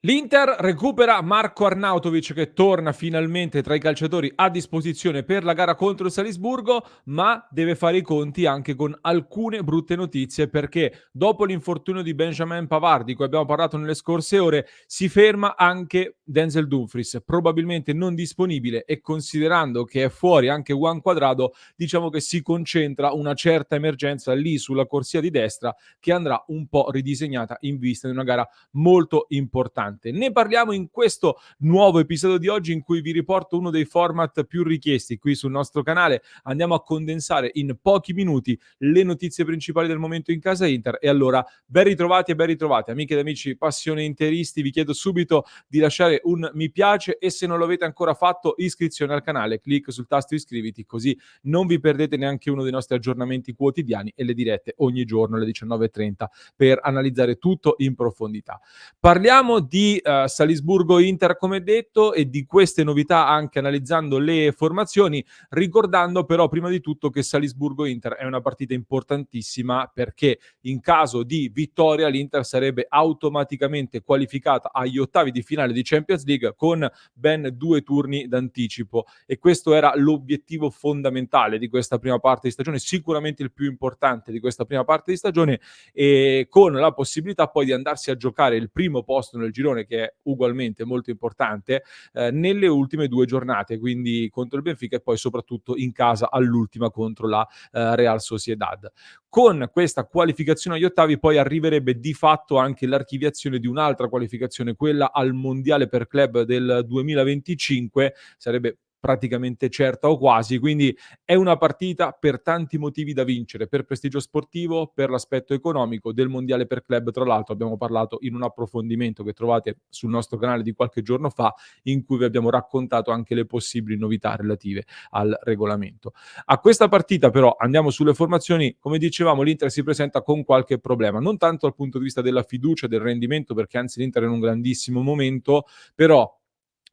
L'Inter recupera Marko Arnautovic che torna finalmente tra i calciatori a disposizione per la gara contro il Salisburgo, ma deve fare i conti anche con alcune brutte notizie perché dopo l'infortunio di Benjamin Pavard, di cui abbiamo parlato nelle scorse ore, si ferma anche Denzel Dumfries, probabilmente non disponibile, e considerando che è fuori anche Juan Cuadrado, diciamo che si concentra una certa emergenza lì sulla corsia di destra che andrà un po' ridisegnata in vista di una gara molto importante. Ne parliamo in questo nuovo episodio di oggi in cui vi riporto uno dei format più richiesti qui sul nostro canale. Andiamo a condensare in pochi minuti le notizie principali del momento in casa Inter. E allora, ben ritrovati e ben ritrovate, amiche ed amici passione interisti. Vi chiedo subito di lasciare un mi piace e, se non lo avete ancora fatto, iscrizione al canale. Clic sul tasto iscriviti, così non vi perdete neanche uno dei nostri aggiornamenti quotidiani e le dirette ogni giorno alle 19:30 per analizzare tutto in profondità. Parliamo di Salisburgo-Inter, come detto, e di queste novità anche analizzando le formazioni, ricordando però prima di tutto che Salisburgo-Inter è una partita importantissima perché in caso di vittoria l'Inter sarebbe automaticamente qualificata agli ottavi di finale di Champions League con ben 2 turni d'anticipo, e questo era l'obiettivo fondamentale di questa prima parte di stagione, sicuramente il più importante di questa prima parte di stagione, e con la possibilità poi di andarsi a giocare il primo posto nel girone, che è ugualmente molto importante, nelle ultime 2 giornate, quindi contro il Benfica e poi soprattutto in casa all'ultima contro la Real Sociedad. Con questa qualificazione agli ottavi poi arriverebbe di fatto anche l'archiviazione di un'altra qualificazione, quella al Mondiale per club del 2025, sarebbe praticamente certa o quasi, quindi è una partita per tanti motivi da vincere, per prestigio sportivo, per l'aspetto economico del mondiale per club. Tra l'altro abbiamo parlato in un approfondimento che trovate sul nostro canale di qualche giorno fa, in cui vi abbiamo raccontato anche le possibili novità relative al regolamento. A questa partita però andiamo sulle formazioni. Come dicevamo, l'Inter si presenta con qualche problema, non tanto dal punto di vista della fiducia, del rendimento, perché anzi l'Inter è in un grandissimo momento, però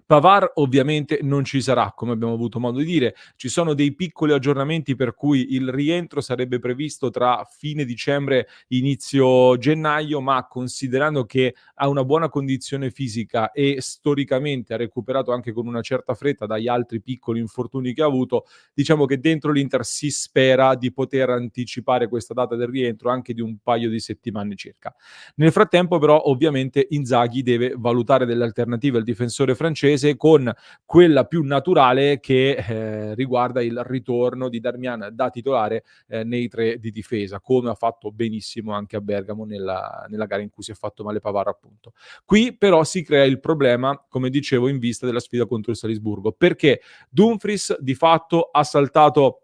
Pavard ovviamente non ci sarà, come abbiamo avuto modo di dire. Ci sono dei piccoli aggiornamenti per cui il rientro sarebbe previsto tra fine dicembre, inizio gennaio, ma considerando che ha una buona condizione fisica e storicamente ha recuperato anche con una certa fretta dagli altri piccoli infortuni che ha avuto, diciamo che dentro l'Inter si spera di poter anticipare questa data del rientro anche di un paio di settimane circa. Nel frattempo però ovviamente Inzaghi deve valutare delle alternative al difensore francese, con quella più naturale che riguarda il ritorno di Darmian da titolare nei 3 di difesa, come ha fatto benissimo anche a Bergamo nella gara in cui si è fatto male Pavard appunto. Qui però si crea il problema, come dicevo, in vista della sfida contro il Salisburgo, perché Dumfries di fatto ha saltato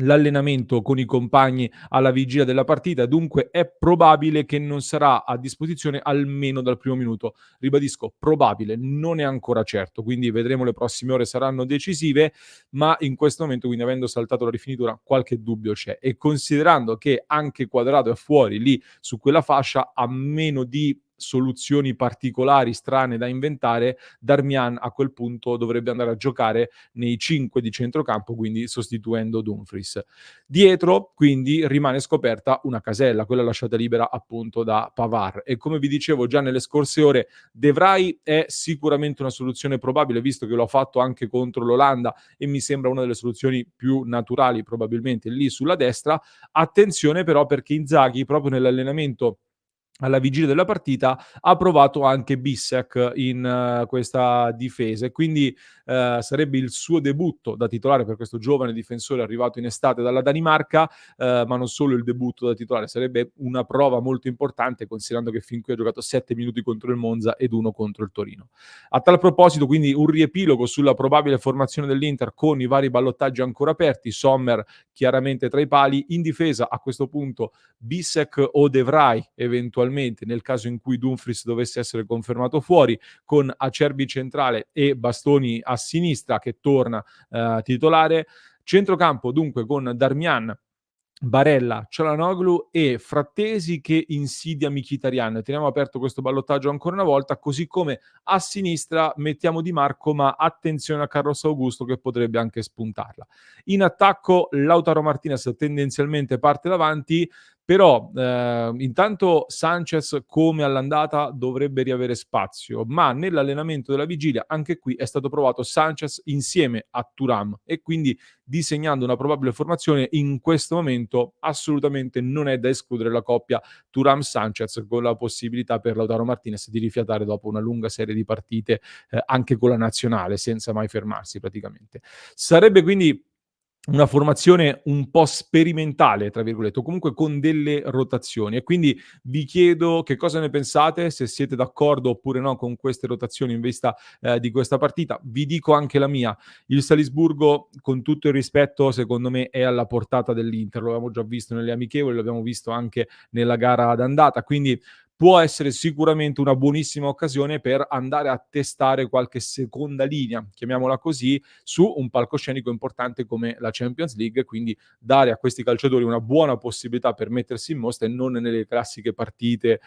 l'allenamento con i compagni alla vigilia della partita, dunque è probabile che non sarà a disposizione almeno dal primo minuto. Ribadisco, probabile, non è ancora certo, quindi vedremo, le prossime ore saranno decisive, ma in questo momento, quindi avendo saltato la rifinitura, qualche dubbio c'è, e considerando che anche Quadrado è fuori lì su quella fascia, a meno di soluzioni particolari strane da inventare, Darmian a quel punto dovrebbe andare a giocare nei 5 di centrocampo, quindi sostituendo Dumfries. Dietro quindi rimane scoperta una casella, quella lasciata libera appunto da Pavard, e come vi dicevo già nelle scorse ore, De Vrij è sicuramente una soluzione probabile, visto che lo ha fatto anche contro l'Olanda e mi sembra una delle soluzioni più naturali probabilmente lì sulla destra. Attenzione però, perché Inzaghi proprio nell'allenamento alla vigilia della partita ha provato anche Bissek in questa difesa, e quindi sarebbe il suo debutto da titolare per questo giovane difensore arrivato in estate dalla Danimarca, ma non solo il debutto da titolare, sarebbe una prova molto importante considerando che fin qui ha giocato 7 minuti contro il Monza ed 1 contro il Torino. A tal proposito quindi un riepilogo sulla probabile formazione dell'Inter con i vari ballottaggi ancora aperti: Sommer chiaramente tra i pali, in difesa a questo punto Bissek o De Vrij eventualmente nel caso in cui Dumfries dovesse essere confermato fuori, con Acerbi centrale e Bastoni a sinistra che torna titolare. Centrocampo dunque con Darmian, Barella, Çalhanoğlu e Frattesi che insidia Mkhitaryan. Teniamo aperto questo ballottaggio ancora una volta, così come a sinistra mettiamo Di Marco, ma attenzione a Carlos Augusto che potrebbe anche spuntarla. In attacco Lautaro Martinez tendenzialmente parte davanti, Però intanto Sanchez come all'andata dovrebbe riavere spazio, ma nell'allenamento della vigilia anche qui è stato provato Sanchez insieme a Thuram e quindi disegnando una probabile formazione in questo momento assolutamente non è da escludere la coppia Thuram-Sanchez con la possibilità per Lautaro Martinez di rifiatare dopo una lunga serie di partite anche con la nazionale senza mai fermarsi praticamente. Sarebbe quindi una formazione un po' "sperimentale" tra virgolette, o comunque con delle rotazioni e quindi vi chiedo che cosa ne pensate, se siete d'accordo oppure no con queste rotazioni in vista, di questa partita. Vi dico anche la mia: il Salisburgo, con tutto il rispetto, secondo me è alla portata dell'Inter. Lo avevamo già visto nelle amichevoli, l'abbiamo visto anche nella gara d'andata, quindi può essere sicuramente una buonissima occasione per andare a testare qualche seconda linea, chiamiamola così, su un palcoscenico importante come la Champions League, quindi dare a questi calciatori una buona possibilità per mettersi in mostra e non nelle classiche partite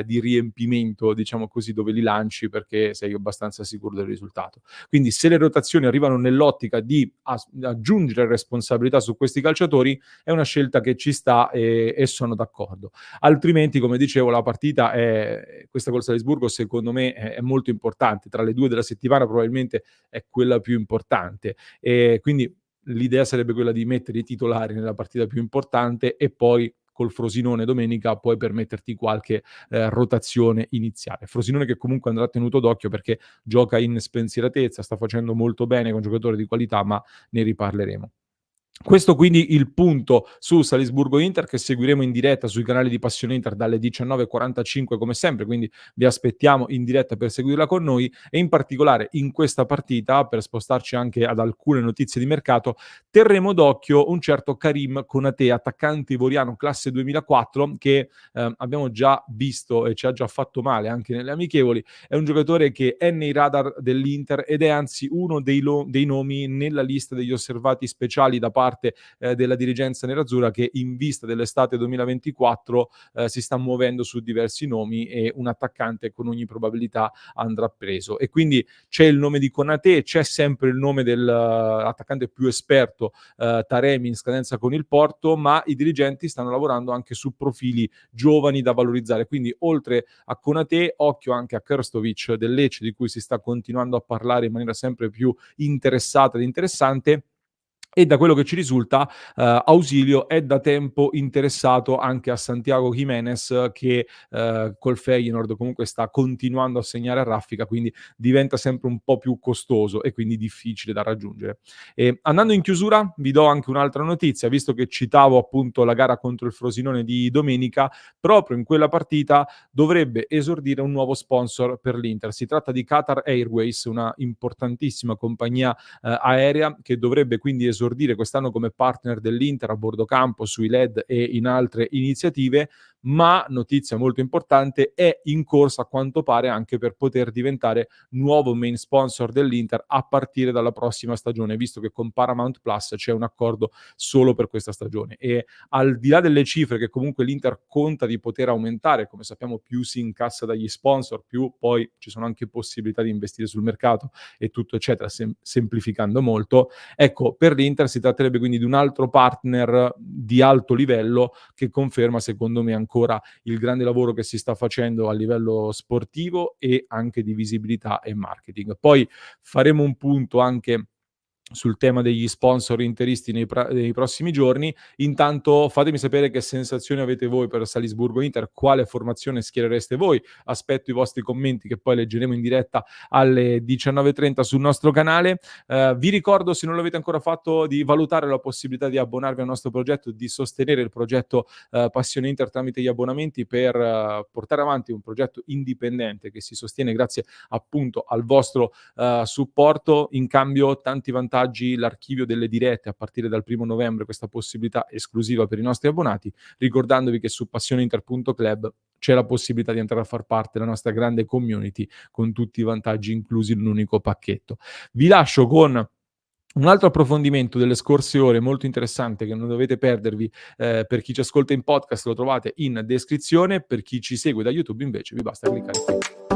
di riempimento, diciamo così, dove li lanci perché sei abbastanza sicuro del risultato. Quindi se le rotazioni arrivano nell'ottica di aggiungere responsabilità su questi calciatori, è una scelta che ci sta e sono d'accordo. Altrimenti, come dicevo, la partita è questa col Salisburgo secondo me è molto importante. Tra le 2 della settimana probabilmente è quella più importante. Quindi l'idea sarebbe quella di mettere i titolari nella partita più importante e poi col Frosinone domenica puoi permetterti qualche rotazione iniziale. Frosinone che comunque andrà tenuto d'occhio perché gioca in spensieratezza, sta facendo molto bene con giocatori di qualità, ma ne riparleremo. Questo quindi il punto su Salisburgo-Inter che seguiremo in diretta sui canali di Passione Inter dalle 19:45 come sempre, quindi vi aspettiamo in diretta per seguirla con noi e in particolare in questa partita, per spostarci anche ad alcune notizie di mercato, terremo d'occhio un certo Karim Konaté, attaccante ivoriano classe 2004 che abbiamo già visto e ci ha già fatto male anche nelle amichevoli. È un giocatore che è nei radar dell'Inter ed è anzi uno dei nomi nella lista degli osservati speciali da parte della dirigenza nerazzurra che in vista dell'estate 2024 si sta muovendo su diversi nomi e un attaccante con ogni probabilità andrà preso. E quindi c'è il nome di Konaté, c'è sempre il nome dell'attaccante più esperto Taremi in scadenza con il Porto, ma i dirigenti stanno lavorando anche su profili giovani da valorizzare. Quindi oltre a Konaté, occhio anche a Krstovic del Lecce, di cui si sta continuando a parlare in maniera sempre più interessata ed interessante. E da quello che ci risulta, Ausilio è da tempo interessato anche a Santiago Jiménez che, col Feyenoord comunque sta continuando a segnare a raffica, quindi diventa sempre un po' più costoso e quindi difficile da raggiungere. Andando in chiusura, vi do anche un'altra notizia, visto che citavo appunto la gara contro il Frosinone di domenica, proprio in quella partita dovrebbe esordire un nuovo sponsor per l'Inter. Si tratta di Qatar Airways, una importantissima compagnia aerea che dovrebbe quindi esordire quest'anno come partner dell'Inter a bordo campo, sui LED e in altre iniziative, ma notizia molto importante, è in corsa a quanto pare anche per poter diventare nuovo main sponsor dell'Inter a partire dalla prossima stagione, visto che con Paramount Plus c'è un accordo solo per questa stagione. E al di là delle cifre che comunque l'Inter conta di poter aumentare, come sappiamo più si incassa dagli sponsor, più poi ci sono anche possibilità di investire sul mercato e tutto eccetera, semplificando molto. Ecco, per l'Inter si tratterebbe quindi di un altro partner di alto livello che conferma secondo me ancora il grande lavoro che si sta facendo a livello sportivo e anche di visibilità e marketing. Poi faremo un punto anche sul tema degli sponsor interisti nei prossimi giorni. Intanto fatemi sapere che sensazioni avete voi per Salisburgo Inter, quale formazione schierereste voi. Aspetto i vostri commenti che poi leggeremo in diretta alle 19:30 sul nostro canale. Vi ricordo, se non l'avete ancora fatto, di valutare la possibilità di abbonarvi al nostro progetto, di sostenere il progetto Passione Inter tramite gli abbonamenti per portare avanti un progetto indipendente che si sostiene grazie appunto al vostro supporto. In cambio tanti vantaggi, l'archivio delle dirette a partire dal 1° novembre, questa possibilità esclusiva per i nostri abbonati, ricordandovi che su passioneinter.club c'è la possibilità di entrare a far parte della nostra grande community con tutti i vantaggi inclusi in un unico pacchetto. Vi lascio con un altro approfondimento delle scorse ore molto interessante che non dovete perdervi, per chi ci ascolta in podcast lo trovate in descrizione, per chi ci segue da YouTube invece vi basta cliccare qui.